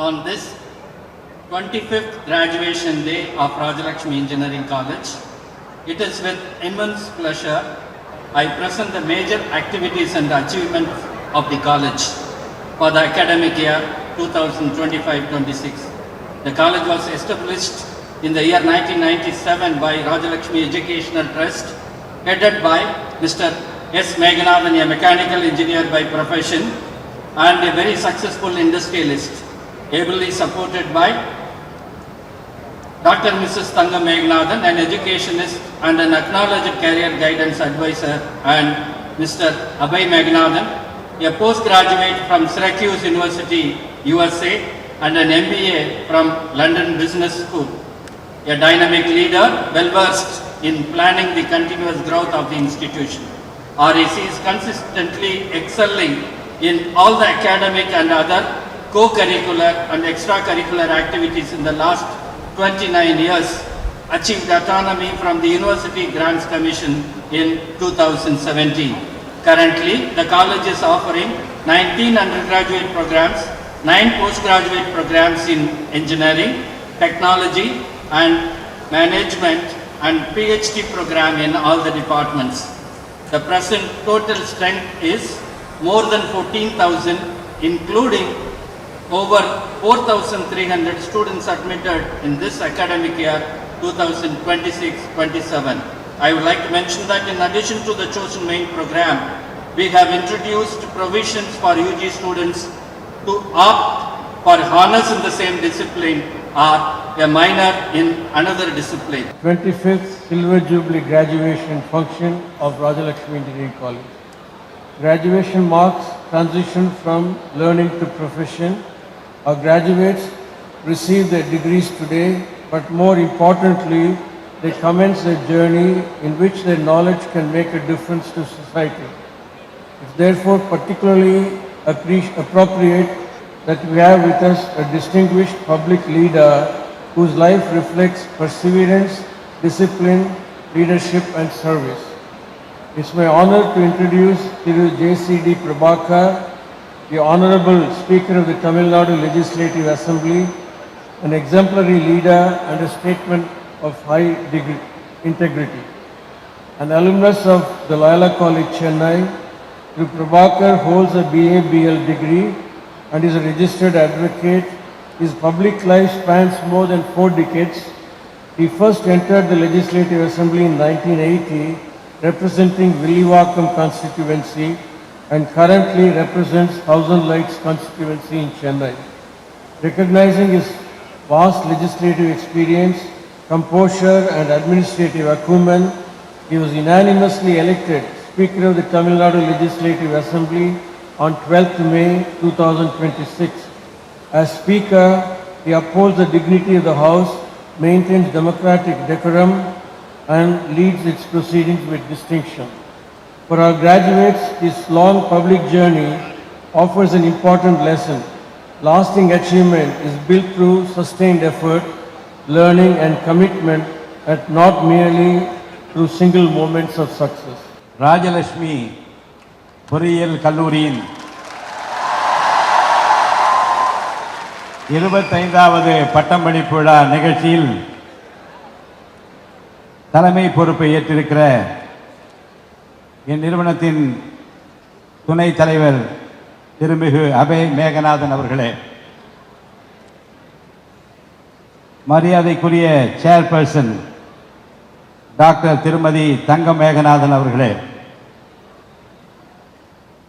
on this 25th graduation day of Rajalakshmi Engineering College. It is with immense pleasure I present the major activities and achievements of the college for the academic year 2025-26. The college was established in the year 1997 by Rajalakshmi Educational Trust, headed by Mr. S. Meghanathan, a mechanical engineer by profession and a very successful industrialist, ably supported by Dr. Mrs. Thangam Meghanathan, an educationist and an acknowledged career guidance advisor, and Mr. Abhay Meghanathan, a postgraduate from Syracuse University, USA, and an MBA from London Business School. A dynamic leader, well-versed in planning the continuous growth of the institution. REC is consistently excelling in all the academic and other co-curricular and extracurricular activities in the last 29 years, achieved autonomy from the University Grants Commission in 2017. Currently, the college is offering 19 undergraduate programs, 9 postgraduate programs in engineering, technology and management, and PhD program in all the departments. The present total strength is more than 14,000, including over 4,300 students admitted in this academic year 2026-27. I would like to mention that in addition to the chosen main program, we have introduced provisions for UG students to opt for honors in the same discipline or a minor in another discipline. 25th Silver Jubilee graduation function of Rajalakshmi Engineering College. Graduation marks transition from learning to profession. Our graduates receive their degrees today, but more importantly, they commence a journey in which their knowledge can make a difference to society. It's therefore particularly appropriate that we have with us a distinguished public leader whose life reflects perseverance, discipline, leadership and service. It's my honor to introduce Thiru JCD Prabhakar, the Honorable Speaker of the Tamil Nadu Legislative Assembly, an exemplary leader and a statement of high integrity. An alumnus of the Loyola College, Chennai, Thiru Prabhakar holds a BA BL degree and is a registered advocate. His public life spans more than 4 decades. He first entered the Legislative Assembly in 1980, representing Villivakkam constituency, and currently represents Thousand Lights constituency in Chennai. Recognizing his vast legislative experience, composure and administrative acumen, he was unanimously elected Speaker of the Tamil Nadu Legislative Assembly on 12th May 2026. As Speaker, he upholds the dignity of the House, maintains democratic decorum, and leads its proceedings with distinction. For our graduates, this long public journey offers an important lesson. Lasting achievement is built through sustained effort, learning and commitment, and not merely through single moments of success. Rajalakshmi பொறியியல் கல்லூரியின் 25வது பட்டமளிப்பு விழா நிகழ்ச்சியில் தலைமை பொறுப்பை ஏற்றிருக்கிற என் நிறுவனத்தின் துணைத் தலைவர் திருமிகு அபய் மேகநாதன் அவர்களே, மரியாதைக்குரிய சேர்பர்சன் டாக்டர் திருமதி தங்கம் மேகநாதன் அவர்களே,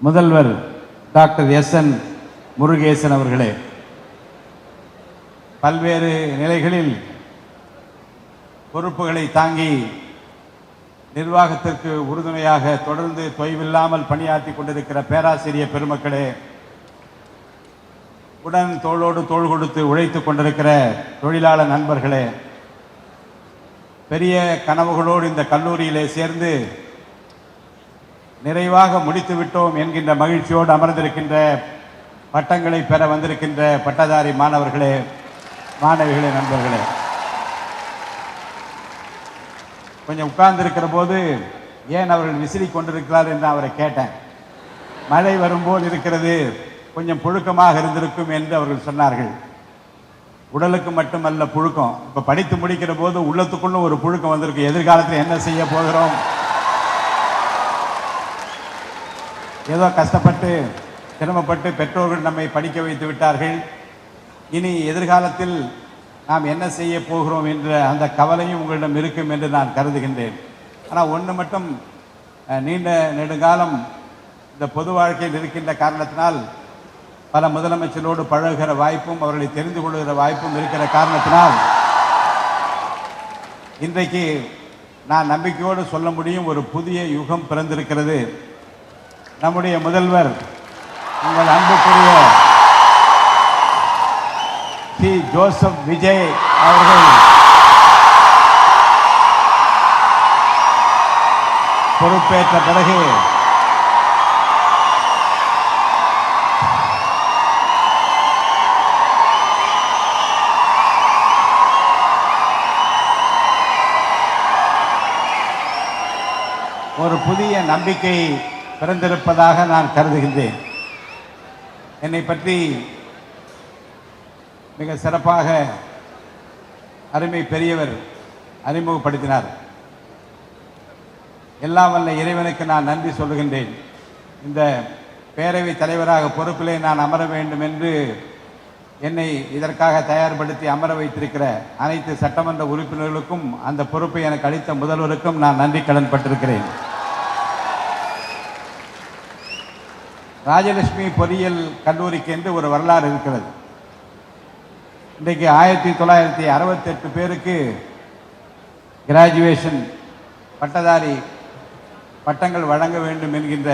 முதல்வர் டாக்டர் SN முருகேசன் அவர்களே, பல்வேறு நிலைகளில் பொறுப்புகளை தாங்கி நிர்வாகத்திற்கு உறுதுணையாக தொடர்ந்து தொய்வில்லாமல் பணியாற்றி கொண்டிருக்கிற பேராசிரியர் பெருமக்களே, உடன் தோளோடு தோள் கொடுத்து உழைத்துக் கொண்டிருக்கிற தொழிலாளர் நண்பர்களே, பெரிய கனவுகளோடு இந்த கல்லூரியிலே சேர்ந்து நிறைவாக முடித்து விட்டோம் என்கின்ற மகிழ்ச்சியோடு அமர்ந்திருக்கின்ற பட்டங்களை பெற வந்திருக்கின்ற பட்டதாரி மாணவர்களே, மாணவிகளே, நண்பர்களே, கொஞ்சம் உட்கார்ந்திருக்கிற போது ஏன் அவர்கள் விசிறி கொண்டிருக்கிறார் என்று அவரை கேட்டேன். மழை வரும்போது இருக்கிறது, கொஞ்சம் புழுக்கமாக இருந்திருக்கும் என்று அவர்கள் சொன்னார்கள். உடலுக்கு மட்டுமல்ல புழுக்கம். இப்போ படித்து முடிக்கிற போது உள்ளத்துக்குள்ள ஒரு புழுக்கம் வந்திருக்கு. எதிர்காலத்தில் என்ன செய்ய போகிறோம்? ஏதோ கஷ்டப்பட்டு சிரமப்பட்டு பெற்றோர்கள் நம்மை படிக்க வைத்து விட்டார்கள். இனி எதிர்காலத்தில் நாம் என்ன செய்ய போகிறோம் என்ற அந்த கவலையும் உங்களிடம் இருக்கும் என்று நான் கருதுகின்றேன். ஆனால் ஒன்று மட்டும், நீண்ட நெடுங்காலம் இந்த பொது வாழ்க்கையில் இருக்கின்ற காரணத்தினால் பல முதலமைச்சரோடு பழகுகிற வாய்ப்பும் அவர்களை தெரிந்து கொள்கிற வாய்ப்பும் இருக்கிற காரணத்தினால் இன்றைக்கு நான் நம்பிக்கையோடு சொல்ல முடியும், ஒரு புதிய யுகம் பிறந்திருக்கிறது. நம்முடைய முதல்வர் உங்கள் அன்புக்குரிய சி ஜோசப் விஜய் அவர்கள் பொறுப்பேற்ற பிறகு ஒரு புதிய நம்பிக்கை பிறந்திருப்பதாக நான் கருதுகின்றேன். என்னை பற்றி மிக சிறப்பாக அருமை பெரியவர் அறிமுகப்படுத்தினார். எல்லாம் வல்ல இறைவனுக்கு நான் நன்றி சொல்லுகின்றேன். இந்த பேரவை தலைவராக பொறுப்பிலே நான் அமர வேண்டும் என்று என்னை இதற்காக தயார்படுத்தி அமர வைத்திருக்கிற அனைத்து சட்டமன்ற உறுப்பினர்களுக்கும் அந்த பொறுப்பை எனக்கு அளித்த முதல்வருக்கும் நான் நன்றி கடன் பட்டிருக்கிறேன். ராஜலட்சுமி பொறியியல் கல்லூரிக்கு என்று ஒரு வரலாறு இருக்கிறது. இன்றைக்கு 1968 பேருக்கு கிராஜுவேஷன் பட்டதாரி பட்டங்கள் வழங்க வேண்டும் என்கின்ற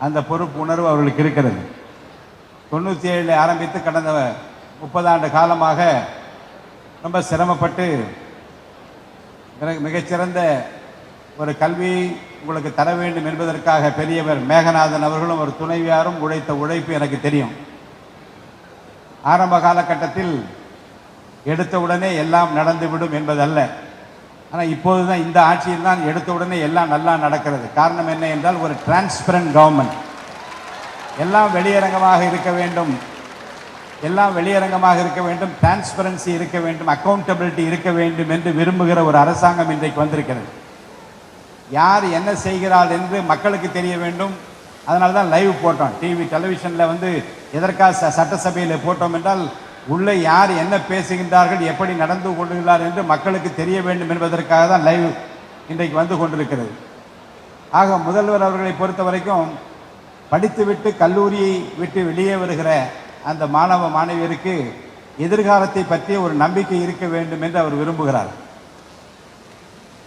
அந்த பொறுப்பு உணர்வு அவர்களுக்கு இருக்கிறது. 97 ஆரம்பித்து கடந்த 30 ஆண்டு காலமாக ரொம்ப சிரமப்பட்டு மிகச்சிறந்த ஒரு கல்வி உங்களுக்கு தர வேண்டும் என்பதற்காக பெரியவர் மேகநாதன் அவர்களும் ஒரு துணைவியாரும் உழைத்த உழைப்பு எனக்கு தெரியும். ஆரம்ப காலகட்டத்தில் எடுத்த உடனே எல்லாம் நடந்துவிடும் என்பதல்ல. ஆனால் இப்போதுதான் இந்த ஆட்சியில் தான் எடுத்த உடனே எல்லாம் நல்லா நடக்கிறது. காரணம் என்ன என்றால், ஒரு டிரான்ஸ்பரண்ட் கவர்மெண்ட். எல்லாம் வெளியரங்கமாக இருக்க வேண்டும், டிரான்ஸ்பரன்சி இருக்க வேண்டும், அக்கௌண்டபிலிட்டி இருக்க வேண்டும் என்று விரும்புகிற ஒரு அரசாங்கம் இன்றைக்கு வந்திருக்கிறது. யார் என்ன செய்கிறாள் என்று மக்களுக்கு தெரிய வேண்டும். அதனால தான் லைவ் போட்டோம், டிவி டெலிவிஷனில் எதற்காக சட்டசபையில் போட்டோம் என்றால், உள்ளே யார் என்ன பேசுகின்றார்கள், எப்படி நடந்து கொள்கிறார் என்று மக்களுக்கு தெரிய வேண்டும் என்பதற்காக தான் லைவ் இன்றைக்கு வந்து கொண்டிருக்கிறது. ஆக முதல்வர் அவர்களை பொறுத்த வரைக்கும் படித்துவிட்டு கல்லூரியை விட்டு வெளியே வருகிற அந்த மாணவ மாணவியருக்கு எதிர்காலத்தை பற்றிய ஒரு நம்பிக்கை இருக்க வேண்டும் என்று அவர் விரும்புகிறார்.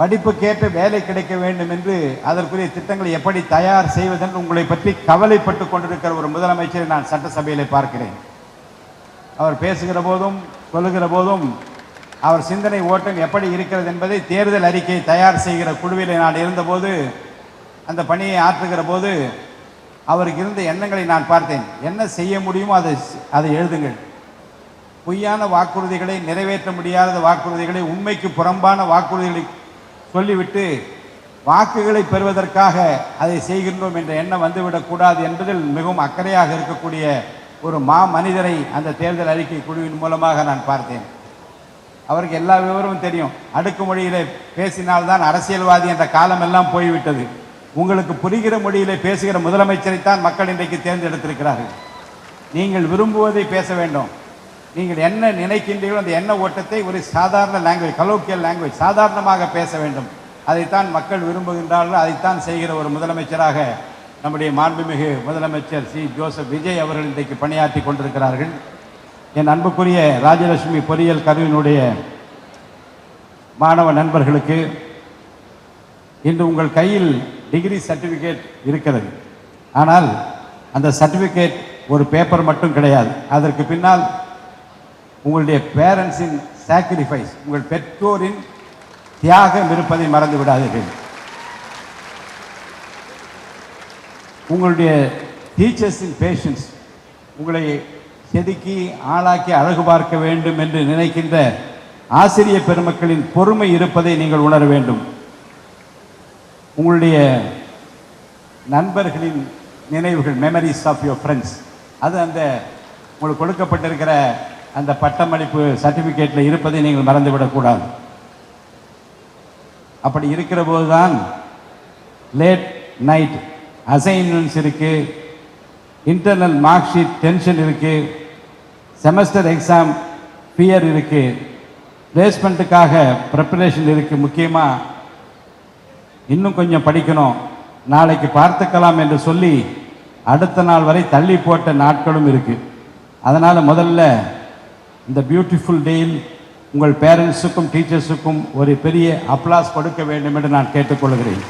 படிப்புக்கேற்ற வேலை கிடைக்க வேண்டும் என்று அதற்குரிய திட்டங்களை எப்படி தயார் செய்வதென்று உங்களை பற்றி கவலைப்பட்டு கொண்டிருக்கிற ஒரு முதலமைச்சரை நான் சட்டசபையில் பார்க்கிறேன். அவர் பேசுகிற போதும் சொல்லுகிற போதும் அவர் சிந்தனை ஓட்டம் எப்படி இருக்கிறது என்பதை தேர்தல் அறிக்கையை தயார் செய்கிற குழுவில் நான் இருந்தபோது, அந்த பணியை ஆற்றுகிற போது அவருக்கு இருந்த எண்ணங்களை நான் பார்த்தேன். என்ன செய்ய முடியுமோ அதை எழுதுங்கள். பொய்யான வாக்குறுதிகளை, நிறைவேற்ற முடியாத வாக்குறுதிகளை, உண்மைக்கு புறம்பான வாக்குறுதிகளை சொல்லிவிட்டு வாக்குகளை பெறுவதற்காக அதை செய்கின்றோம் என்ற எண்ணம் வந்துவிடக்கூடாது என்பதில் மிகவும் அக்கறையாக இருக்கக்கூடிய ஒரு மனிதரை அந்த தேர்தல் அறிக்கை குழுவின் மூலமாக நான் பார்த்தேன். அவருக்கு எல்லா விவரமும் தெரியும். அடுக்குமொழியிலே பேசினால்தான் அரசியல்வாதி என்ற காலமெல்லாம் போய்விட்டது. உங்களுக்கு புரிகிற மொழியிலே பேசுகிற முதலமைச்சரைத்தான் மக்கள் இன்றைக்கு தேர்ந்தெடுத்திருக்கிறார்கள். நீங்கள் விரும்புவதை பேச வேண்டும். நீங்கள் என்ன நினைக்கின்றீர்களோ அந்த எண்ண ஓட்டத்தை ஒரு சாதாரண லாங்குவேஜ், கலோக்கியல் லாங்குவேஜ், சாதாரணமாக பேச வேண்டும். அதைத்தான் மக்கள் விரும்புகின்றார்கள். அதைத்தான் செய்கிற ஒரு முதலமைச்சராக நம்முடைய மாண்புமிகு முதலமைச்சர் சி ஜோசப் விஜய் அவர்கள் இன்றைக்கு பணியாற்றி கொண்டிருக்கிறார்கள். என் அன்புக்குரிய ராஜலட்சுமி பொறியியல் கல்லூரியினுடைய மாணவ நண்பர்களுக்கு, இன்று உங்கள் கையில் டிகிரி சர்டிஃபிகேட் இருக்கிறது. ஆனால் அந்த சர்டிஃபிகேட் ஒரு பேப்பர் மட்டும் கிடையாது. அதற்கு பின்னால் உங்களுடைய பேரண்ட்ஸின் சாக்ரிஃபைஸ், உங்கள் பெற்றோரின் தியாகம் இருப்பதை மறந்து விடாதீர்கள். உங்களுடைய டீச்சர்ஸின் பேஷன்ஸ், உங்களை செதுக்கி ஆளாக்கி அழகு பார்க்க வேண்டும் என்று நினைக்கின்ற ஆசிரியர் பெருமக்களின் பொறுமை இருப்பதை நீங்கள் உணர வேண்டும். உங்களுடைய நண்பர்களின் நினைவுகள், மெமரிஸ் ஆஃப் யுவர் ஃப்ரெண்ட்ஸ், அது அந்த உங்களுக்கு கொடுக்கப்பட்டிருக்கிற அந்த பட்டமளிப்பு சர்டிஃபிகேட்டில் இருப்பதை நீங்கள் மறந்துவிடக்கூடாது. அப்படி இருக்கிற போது தான் லேட் நைட் அசைன்மெண்ட்ஸ் இருக்குது, இன்டர்னல் மார்க் ஷீட் டென்ஷன் இருக்குது, செமஸ்டர் எக்ஸாம் ஃபியர் இருக்குது, பிளேஸ்மெண்ட்டுக்காக ப்ரிப்பரேஷன் இருக்குது. முக்கியமாக இன்னும் கொஞ்சம் படிக்கணும், நாளைக்கு பார்த்துக்கலாம் என்று சொல்லி அடுத்த நாள் வரை தள்ளி போட்ட நாட்களும் இருக்குது. அதனால் முதல்ல இந்த பியூட்டிஃபுல் டேயில் உங்கள் பேரண்ட்ஸுக்கும் டீச்சர்ஸுக்கும் ஒரு பெரிய அப்ளாஸ் கொடுக்க வேண்டும் என்று நான் கேட்டுக்கொள்கிறேன்.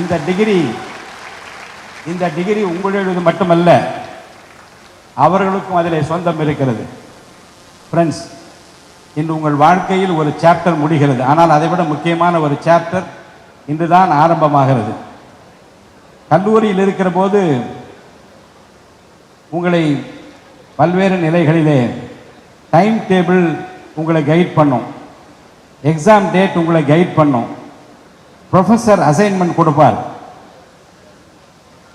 இந்த டிகிரி உங்களுடையது மட்டுமல்ல, அவர்களுக்கும் அதில் சொந்தம் இருக்கிறது. ஃப்ரெண்ட்ஸ், இன்று உங்கள் வாழ்க்கையில் ஒரு சாப்டர் முடிகிறது, ஆனால் அதைவிட முக்கியமான ஒரு சாப்டர் இன்று தான் ஆரம்பமாகிறது. கல்லூரியில் இருக்கிற போது உங்களை பல்வேறு நிலைகளிலே டைம் டேபிள் உங்களை கைட் பண்ணும், எக்ஸாம் டேட் உங்களை கைட் பண்ணும், ப்ரொஃபஸர் அசைன்மெண்ட் கொடுப்பார்,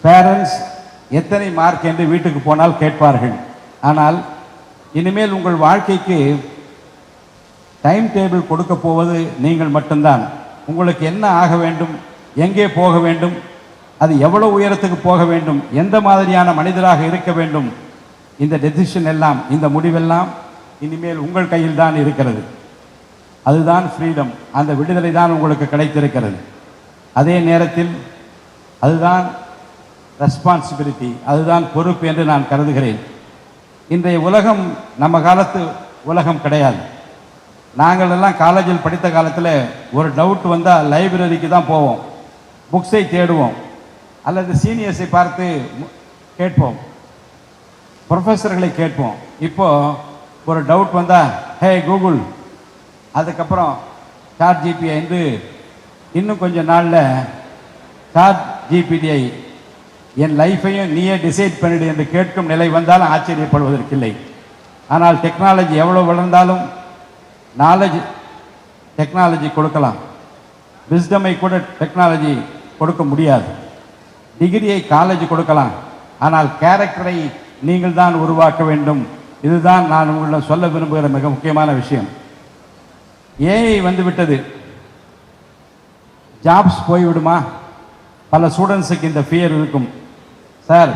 பேரண்ட்ஸ் எத்தனை மார்க் என்று வீட்டுக்கு போனால் கேட்பார்கள். ஆனால் இனிமேல் உங்கள் வாழ்க்கைக்கு டைம் டேபிள் கொடுக்க போவது நீங்கள் மட்டும்தான். உங்களுக்கு என்ன ஆக வேண்டும், எங்கே போக வேண்டும், அது எவ்வளவு உயரத்துக்கு போக வேண்டும், எந்த மாதிரியான மனிதராக இருக்க வேண்டும், இந்த டெசிஷன் எல்லாம், இந்த முடிவெல்லாம் இனிமேல் உங்கள் கையில் தான் இருக்கிறது. அதுதான் ஃப்ரீடம், அந்த விடுதலை தான் உங்களுக்கு கிடைத்திருக்கிறது. அதே நேரத்தில் அதுதான் ரெஸ்பான்சிபிலிட்டி, அதுதான் பொறுப்பு என்று நான் கருதுகிறேன். இன்றைய உலகம் நம்ம காலத்து உலகம் கிடையாது. நாங்கள் எல்லாம் காலேஜில் படித்த காலத்தில் ஒரு டவுட் வந்தால் லைப்ரரிக்கு தான் போவோம், புக்ஸை தேடுவோம், அல்லது சீனியர்ஸை பார்த்து கேட்போம், ப்ரொஃபஸர்களை கேட்போம். இப்போ ஒரு டவுட் வந்தால் ஹே கூகுள், அதுக்கப்புறம் சாட் ஜிபிஐ என்று, இன்னும் கொஞ்சம் நாளில் சாட் ஜிபிடிஐ என் லைஃபையும் நீயே டிசைட் பண்ணிடு என்று கேட்கும் நிலை வந்தாலும் ஆச்சரியப்படுவதற்கில்லை. ஆனால் டெக்னாலஜி எவ்வளோ வளர்ந்தாலும் நாலேஜ் டெக்னாலஜி கொடுக்கலாம், விஸ்டமை கூட டெக்னாலஜி கொடுக்க முடியாது. டிகிரியை காலேஜ் கொடுக்கலாம், ஆனால் கேரக்டரை நீங்கள் தான் உருவாக்க வேண்டும். இதுதான் நான் உங்களிடம் சொல்ல விரும்புகிற மிக முக்கியமான விஷயம். ஏஐ வந்து விட்டது, ஜாப்ஸ் போய்விடுமா? பல ஸ்டூடெண்ட்ஸுக்கு இந்த ஃபியர் இருக்கும். சார்,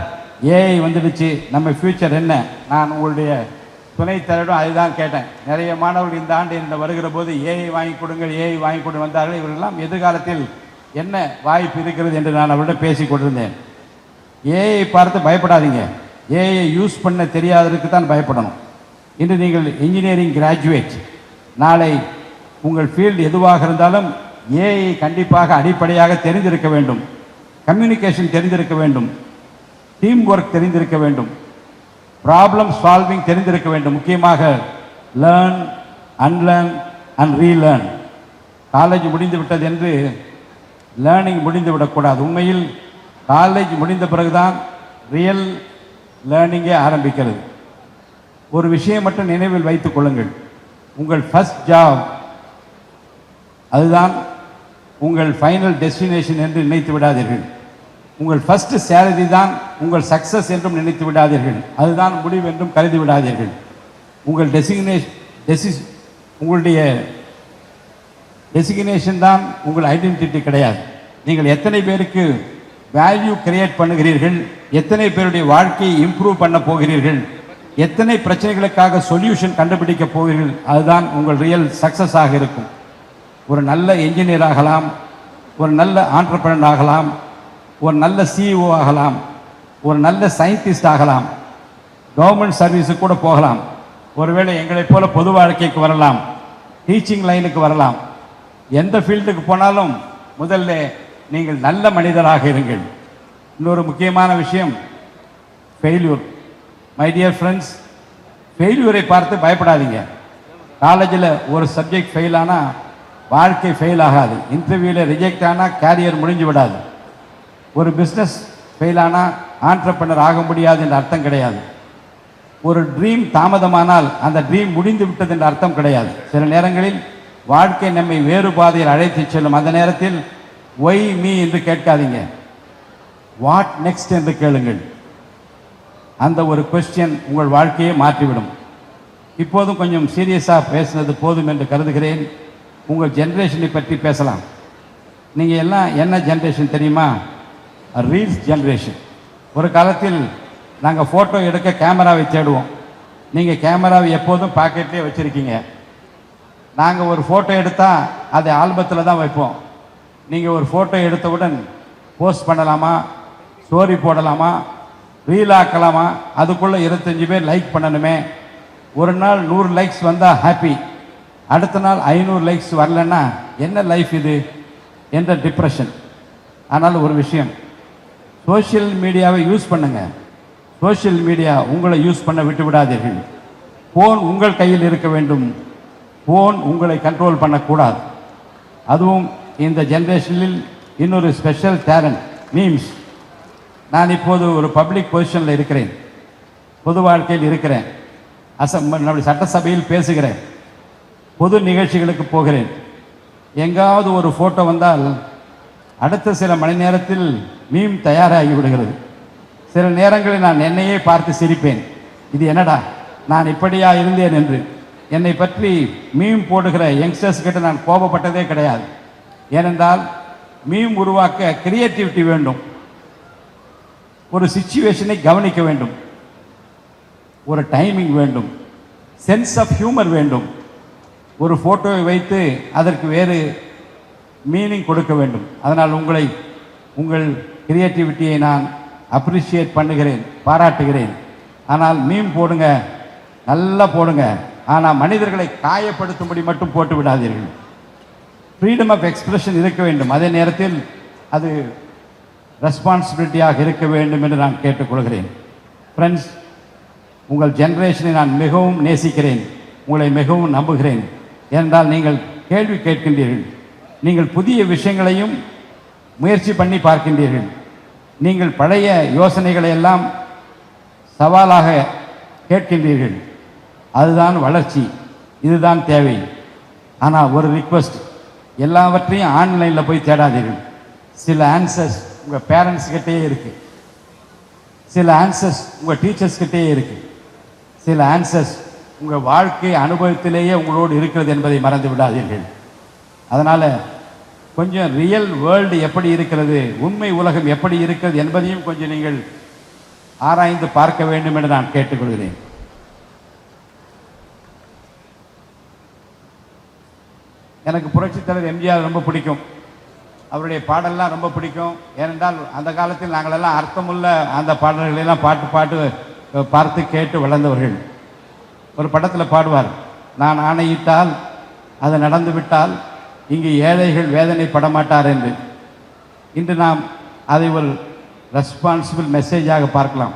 ஏஐ வந்துடுச்சு, நம்ம ஃபியூச்சர் என்ன? நான் உங்களுடைய துணை தலைவரும் அதுதான் கேட்டேன். நிறைய மாணவர்கள் இந்த ஆண்டு இந்த வருகிற போது ஏஐ வாங்கி கொடுங்கள், ஏஐ வாங்கி கொண்டு வந்தார்கள். இவர்களெல்லாம் எதிர்காலத்தில் என்ன வாய்ப்பு இருக்கிறது என்று நான் அவரிடம் பேசி கொண்டிருந்தேன். ஏஐ பார்த்து பயப்படாதீங்க, ஏஐ யூஸ் பண்ண தெரியாததுக்கு தான் பயப்படணும். இன்று நீங்கள் இன்ஜினியரிங் கிராஜுவேட், நாளை உங்கள் ஃபீல்டு எதுவாக இருந்தாலும் ஏஐ கண்டிப்பாக அடிப்படையாக தெரிந்திருக்க வேண்டும், கம்யூனிகேஷன் தெரிந்திருக்க வேண்டும், டீம் ஒர்க் தெரிந்திருக்க வேண்டும், ப்ராப்ளம் சால்விங் தெரிந்திருக்க வேண்டும். முக்கியமாக learn, unlearn and relearn. College முடிந்து விட்டது என்று லேர்னிங் முடிந்து விடக்கூடாது. உண்மையில் காலேஜ் முடிந்த பிறகுதான் ரியல் லேர்னிங்கே ஆரம்பிக்கிறது. ஒரு விஷயம் மட்டும் நினைவில் வைத்துக் கொள்ளுங்கள், உங்கள் ஃபர்ஸ்ட் ஜாப் அதுதான் உங்கள் ஃபைனல் டெஸ்டினேஷன் என்று நினைத்து விடாதீர்கள். உங்கள் ஃபர்ஸ்ட் சேலரி தான் உங்கள் சக்சஸ் என்றும் நினைத்து விடாதீர்கள். அதுதான் முடிவு என்றும் கருதி விடாதீர்கள். உங்கள் உங்களுடைய டெசிக்னேஷன் தான் உங்கள் ஐடென்டிட்டி கிடையாது. நீங்கள் எத்தனை பேருக்கு வேல்யூ கிரியேட் பண்ணுகிறீர்கள், எத்தனை பேருடைய வாழ்க்கையை இம்ப்ரூவ் பண்ண போகிறீர்கள், எத்தனை பிரச்சனைகளுக்காக சொல்யூஷன் கண்டுபிடிக்க போகிறீர்கள், அதுதான் உங்கள் ரியல் சக்சஸாக இருக்கும். ஒரு நல்ல என்ஜினியர் ஆகலாம், ஒரு நல்ல ஆண்டர்பிரனர் ஆகலாம், ஒரு நல்ல சிஇஓ ஆகலாம், ஒரு நல்ல சயின்டிஸ்ட் ஆகலாம், கவர்மெண்ட் சர்வீஸுக்கு கூட போகலாம், ஒருவேளை எங்களைப் போல பொது வாழ்க்கைக்கு வரலாம், டீச்சிங் லைனுக்கு வரலாம். எந்த ஃபீல்டுக்கு போனாலும் முதல்ல நீங்கள் நல்ல மனிதராக இருங்கள். இன்னொரு முக்கியமான விஷயம், ஃபெயில்யூர். மை டியர் ஃப்ரெண்ட்ஸ், ஃபெயில்யூரை பார்த்து பயப்படாதீங்க. காலேஜில் ஒரு சப்ஜெக்ட் ஃபெயில் ஆனால் வாழ்க்கை ஃபெயில் ஆகாது. இன்டர்வியூவில் ரிஜெக்ட் ஆனால் கேரியர் முடிஞ்சு விடாது. ஒரு பிஸ்னஸ் ஃபெயில் ஆனால் ஆண்டர்பிரனர் ஆக முடியாது என்ற அர்த்தம் கிடையாது. ஒரு ட்ரீம் தாமதமானால் அந்த ட்ரீம் முடிந்து விட்டது என்ற அர்த்தம் கிடையாது. சில நேரங்களில் வாழ்க்கை நம்மை வேறு பாதையில் அழைத்து செல்லும். அந்த நேரத்தில் ஒய் மீ என்று கேட்காதீங்க, வாட் நெக்ஸ்ட் என்று கேளுங்கள். அந்த ஒரு கொஸ்டின் உங்கள் வாழ்க்கையை மாற்றிவிடும். இப்போதும் கொஞ்சம் சீரியஸாக பேசுனது போதும் என்று கருதுகிறேன். உங்கள் ஜென்ரேஷனை பற்றி பேசலாம். நீங்கள் எல்லாம் என்ன ஜென்ரேஷன் தெரியுமா? Reels generation. ஒரு காலத்தில் நாங்கள் ஃபோட்டோ எடுக்க கேமராவை தேடுவோம். நீங்கள் கேமராவை எப்போதும் பாக்கெட்லேயே வச்சுருக்கீங்க. நாங்கள் ஒரு ஃபோட்டோ எடுத்தால் அதை ஆல்பத்தில் தான் வைப்போம். நீங்கள் ஒரு ஃபோட்டோ எடுத்தவுடன் போஸ்ட் பண்ணலாமா, ஸ்டோரி போடலாமா, ரீல் ஆக்கலாமா, அதுக்குள்ளே 25 பேர் லைக் பண்ணணுமே. ஒரு நாள் 100 லைக்ஸ் வந்தால் ஹாப்பி, அடுத்த நாள் 500 லைக்ஸ் வரலன்னா என்ன லைஃப் இது என்ற டிப்ரெஷன். ஆனால் ஒரு விஷயம், சோஷியல் மீடியாவை யூஸ் பண்ணுங்க. சோஷியல் மீடியா உங்களை யூஸ் பண்ண விட்டு விடாதீர்கள். ஃபோன் உங்கள் கையில் இருக்க வேண்டும். ஃபோன் உங்களை கண்ட்ரோல் பண்ணக்கூடாது. அதுவும் இந்த ஜென்ரேஷனில் இன்னொரு ஸ்பெஷல் டேலண்ட் மீம்ஸ். நான் இப்போது ஒரு பப்ளிக் பொசிஷனில் இருக்கிறேன், பொது வாழ்க்கையில் இருக்கிறேன், நம்முடைய சட்டசபையில் பேசுகிறேன், பொது நிகழ்ச்சிகளுக்கு போகிறேன். எங்காவது ஒரு ஃபோட்டோ வந்தால் அடுத்த சில மணி நேரத்தில் மீம் தயாராகி விடுகிறது. சில நேரங்களில் நான் என்னையே பார்த்து சிரிப்பேன், இது என்னடா நான் இப்படியா இருந்தேன் என்று. என்னை பற்றி மீம் போடுகிற யங்ஸ்டர்ஸ் கிட்ட நான் கோபப்பட்டதே கிடையாது. ஏனென்றால் மீம் உருவாக்க கிரியேட்டிவிட்டி வேண்டும், ஒரு சிச்சுவேஷனை கவனிக்க வேண்டும், ஒரு டைமிங் வேண்டும், சென்ஸ் ஆஃப் ஹியூமர் வேண்டும். ஒரு ஃபோட்டோவை வைத்து அதற்கு வேறு மீனிங் கொடுக்க வேண்டும். அதனால் உங்கள் கிரியேட்டிவிட்டியை நான் அப்ரிஷியேட் பண்ணுகிறேன், பாராட்டுகிறேன். ஆனால் மீம் போடுங்க, நல்லா போடுங்க, ஆனால் மனிதர்களை காயப்படுத்தும்படி மட்டும் போட்டு விடாதீர்கள். ஃப்ரீடம் ஆஃப் எக்ஸ்பிரஷன் இருக்க வேண்டும், அதே நேரத்தில் அது ரெஸ்பான்சிபிலிட்டியாக இருக்க வேண்டும் என்று நான் கேட்டுக்கொள்கிறேன். ஃப்ரெண்ட்ஸ், உங்கள் ஜென்ரேஷனை நான் மிகவும் நேசிக்கிறேன், உங்களை மிகவும் நம்புகிறேன். ஏனென்றால் நீங்கள் கேள்வி கேட்கின்றீர்கள், நீங்கள் புதிய விஷயங்களையும் முயற்சி பண்ணி பார்க்கின்றீர்கள், நீங்கள் பழைய யோசனைகளை எல்லாம் சவாலாக கேட்கின்றீர்கள். அதுதான் வளர்ச்சி, இதுதான் தேவை. ஆனால் ஒரு ரிக்வெஸ்ட், எல்லாவற்றையும் ஆன்லைனில் போய் தேடாதீர்கள். சில ஆன்சர்ஸ் உங்கள் பேரண்ட்ஸ் கிட்டேயே இருக்குது, சில ஆன்சர்ஸ் உங்கள் டீச்சர்ஸ் கிட்டேயே இருக்குது, சில ஆன்சர்ஸ் உங்கள் வாழ்க்கை அனுபவத்திலேயே உங்களோடு இருக்கிறது என்பதை மறந்து விடாதீர்கள். அதனால் கொஞ்சம் ரியல் வேர்ல்டு எப்படி இருக்கிறது, உண்மை உலகம் எப்படி இருக்கிறது என்பதையும் கொஞ்சம் நீங்கள் ஆராய்ந்து பார்க்க வேண்டும் என்று நான் கேட்டுக்கொள்கிறேன். எனக்கு புரட்சித் தலைவர் எம்ஜிஆர் ரொம்ப பிடிக்கும், அவருடைய பாடல்லாம் ரொம்ப பிடிக்கும். ஏனென்றால் அந்த காலத்தில் நாங்களெல்லாம் அர்த்தமுள்ள அந்த பாடல்களெல்லாம் பார்த்து கேட்டு வளர்ந்தவர்கள். ஒரு படத்தில் பாடுவார், நான் ஆணையிட்டால் அது நடந்துவிட்டால் இங்கு ஏழைகள் வேதனை படமாட்டார் என்று. இன்று நாம் அதை ஒரு ரெஸ்பான்சிபிள் மெசேஜாக பார்க்கலாம்.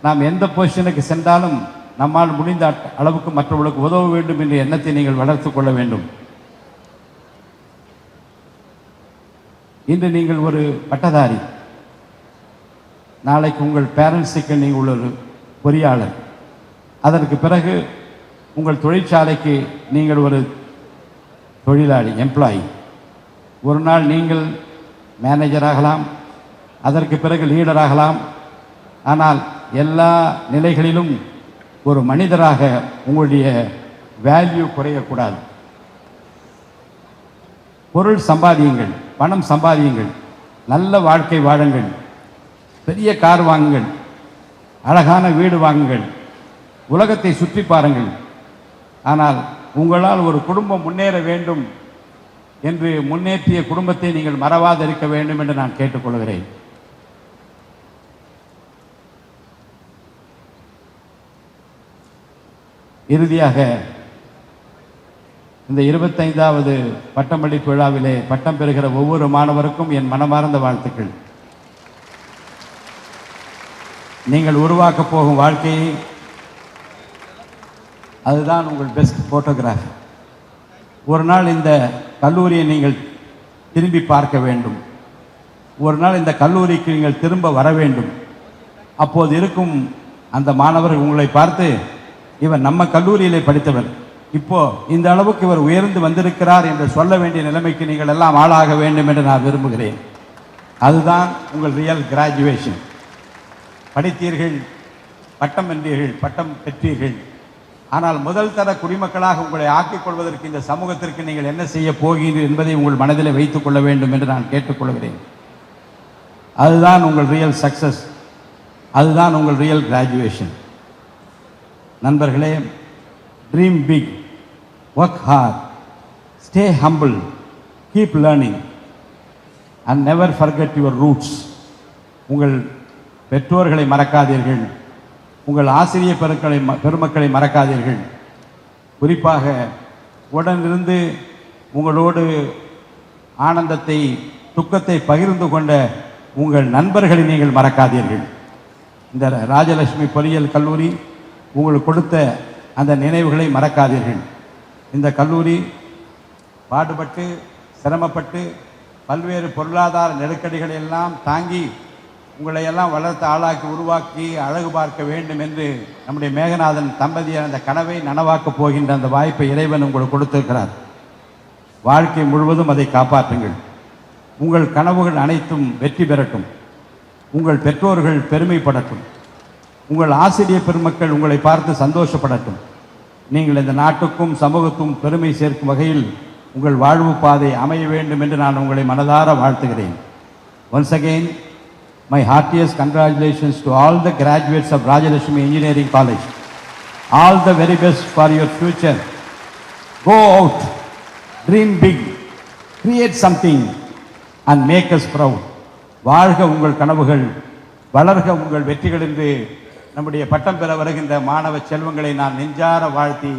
நாம் எந்த பொசிஷனுக்கு சென்றாலும் நம்மால் முடிந்த அளவுக்கு மற்றவர்களுக்கு உதவ வேண்டும் என்ற எண்ணத்தை நீங்கள் வளர்த்து கொள்ள வேண்டும். இன்று நீங்கள் ஒரு பட்டதாரி, நாளைக்கு உங்கள் பேரண்ட்ஸுக்கு நீங்கள் ஒரு பொறியாளர், அதற்கு பிறகு உங்கள் தொழிற்சாலைக்கு நீங்கள் ஒரு தொழிலாளி, எம்ப்ளாயி. ஒரு நாள் நீங்கள் மேனேஜராகலாம், அதற்கு பிறகு லீடராகலாம். ஆனால் எல்லா நிலைகளிலும் ஒரு மனிதராக உங்களுடைய வேல்யூ குறையக்கூடாது. பொருள் சம்பாதியுங்கள், பணம் சம்பாதியுங்கள், நல்ல வாழ்க்கை வாழுங்கள், பெரிய கார் வாங்குங்கள், அழகான வீடு வாங்குங்கள், உலகத்தை சுற்றி பாருங்கள். ஆனால் உங்களால் ஒரு குடும்பம் முன்னேற வேண்டும் என்று முன்னேற்றிய குடும்பத்தை நீங்கள் மறவாது இருக்க வேண்டும் என்று நான் கேட்டுக்கொள்கிறேன். இறுதியாக இந்த 25வது பட்டமளிப்பு விழாவிலே பட்டம் பெறுகிற ஒவ்வொரு மாணவருக்கும் என் மனமார்ந்த வாழ்த்துக்கள். நீங்கள் உருவாக்கப் போகும் வாழ்க்கையை, அதுதான் உங்கள் பெஸ்ட் ஃபோட்டோகிராஃப். ஒரு நாள் இந்த கல்லூரியை நீங்கள் திரும்பி பார்க்க வேண்டும், ஒரு நாள் இந்த கல்லூரிக்கு நீங்கள் திரும்ப வர வேண்டும். அப்போது இருக்கும் அந்த மாணவர்கள் உங்களை பார்த்து, இவர் நம்ம கல்லூரியிலே படித்தவர், இப்போ இந்த அளவுக்கு இவர் உயர்ந்து வந்திருக்கிறார் என்று சொல்ல வேண்டிய நிலைமைக்கு நீங்கள் எல்லாம் ஆளாக வேண்டும் என்று நான் விரும்புகிறேன். அதுதான் உங்கள் ரியல் கிராஜுவேஷன். படித்தீர்கள், பட்டம் வென்றீர்கள், பட்டம் பெற்றீர்கள். ஆனால் முதல் தர குடிமக்களாக உங்களை ஆக்கிக் கொள்வதற்கு இந்த சமூகத்திற்கு நீங்கள் என்ன செய்ய போகிறீர்கள் என்பதை உங்கள் மனதில் வைத்துக் கொள்ள வேண்டும் என்று நான் கேட்டுக்கொள்கிறேன். அதுதான் உங்கள் ரியல் சக்சஸ், அதுதான் உங்கள் ரியல் கிராஜுவேஷன். நண்பர்களே, dream big, work hard, stay humble, keep learning and never forget your roots. உங்கள் பெற்றோர்களை மறக்காதீர்கள், உங்கள் ஆசிரியர் பெருமக்களை மறக்காதீர்கள். குறிப்பாக உடனிருந்து உங்களோடு ஆனந்தத்தை துக்கத்தை பகிர்ந்து கொண்ட உங்கள் நண்பர்களை நீங்கள் மறக்காதீர்கள். இந்த ராஜலட்சுமி பொறியியல் கல்லூரி உங்களுக்கு கொடுத்த அந்த நினைவுகளை மறக்காதீர்கள். இந்த கல்லூரி பாடுபட்டு சிரமப்பட்டு பல்வேறு பொருளாதார நெருக்கடிகளை எல்லாம் தாங்கி உங்களை எல்லாம் வளர்த்து ஆளாக்கி உருவாக்கி அழகு பார்க்க வேண்டும் என்று நம்முடைய மேகநாதன் தம்பதியர் அந்த கனவை நனவாக்கப் போகின்ற அந்த வாய்ப்பை இறைவன் உங்களுக்கு கொடுத்திருக்கிறார். வாழ்க்கை முழுவதும் அதை காப்பாற்றுங்கள். உங்கள் கனவுகள் அனைத்தும் வெற்றி பெறட்டும். உங்கள் பெற்றோர்கள் பெருமைப்படட்டும். உங்கள் ஆசிரியர் பெருமக்கள் உங்களை பார்த்து சந்தோஷப்படட்டும். நீங்கள் இந்த நாட்டுக்கும் சமூகத்துக்கும் பெருமை சேர்க்கும் வகையில் உங்கள் வாழ்வு பாதை அமைய வேண்டும் என்று நான் உங்களை மனதார வாழ்த்துகிறேன். Once again, my heartiest congratulations to all the graduates of Rajalakshmi Engineering College. All the very best for your future. Go out, dream big, create something and make us proud. வாழ்க உங்கள் கனவுகள், வளர்க உங்கள் வெற்றிகள் என்று நம்முடைய பட்டம் பெற வருகின்ற மாணவ செல்வங்களை நான் நெஞ்சார வாழ்த்தி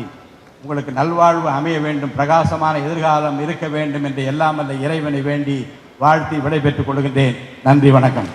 உங்களுக்கு நல்வாழ்வு அமைய வேண்டும், பிரகாசமான எதிர்காலம் இருக்க வேண்டும் என்று எல்லாம் வல்ல இறைவனை வேண்டி வாழ்த்தி விடைபெற்றுக் கொள்கின்றேன். நன்றி, வணக்கம்.